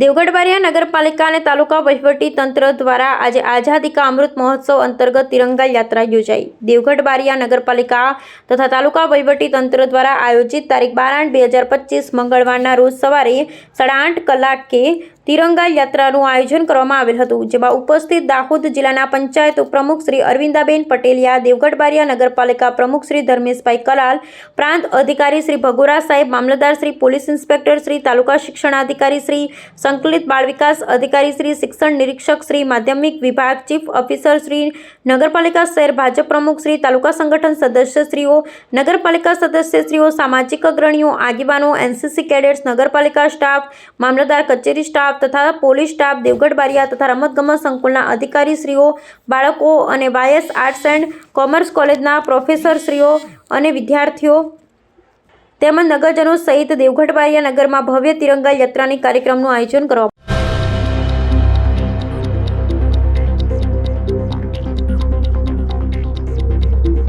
દેવગઢ બારિયા નગરપાલિકા અને તાલુકા વહીવટી તંત્ર દ્વારા આજે આઝાદી કા અમૃત મહોત્સવ અંતર્ગત તિરંગા યાત્રા યોજાઈ। દેવગઢ બારિયા નગરપાલિકા તથા તાલુકા વહીવટી તંત્ર દ્વારા આયોજિત તારીખ 12/8/2025 મંગળવારના રોજ સવારે 8:30 કલાકે તિરંગા યાત્રાનું આયોજન કરવામાં આવેલ હતું, જેમાં ઉપસ્થિત દાહોદ જિલ્લાના પંચાયત ઉપપ્રમુખ શ્રી અરવિંદાબેન પટેલિયા, દેવગઢ બારિયા નગરપાલિકા પ્રમુખ શ્રી ધર્મેશભાઈ કલાલ, પ્રાંત અધિકારી શ્રી ભગોરા સાહેબ, મામલતદાર શ્રી, પોલીસ ઇન્સ્પેક્ટર શ્રી, તાલુકા શિક્ષણાધિકારી શ્રી, સંકલિત બાળ વિકાસ અધિકારી શ્રી, શિક્ષણ નિરીક્ષક શ્રી, માધ્યમિક વિભાગ ચીફ ઓફિસર શ્રી, નગરપાલિકા શહેર ભાજપ પ્રમુખ શ્રી, તાલુકા સંગઠન સદસ્યશ્રીઓ, નગરપાલિકા સદસ્યશ્રીઓ, સામાજિક અગ્રણીઓ, આગેવાનો, એનસીસી કેડેટ્સ, નગરપાલિકા સ્ટાફ, મામલતદાર કચેરી સ્ટાફ તથા પોલીસ સ્ટાફ, દેવગઢ બારિયા તથા રમતગમત સંકુલના અધિકારીશ્રીઓ, બાળકો અને વાયસ આર્ટ્સ એન્ડ કોમર્સ કોલેજના પ્રોફેસરશ્રીઓ અને વિદ્યાર્થીઓ તેમજ નગરજનો સહિત દેવગઢ બારિયા નગરમાં ભવ્ય તિરંગા યાત્રાની કાર્યક્રમનું આયોજન કરવામાં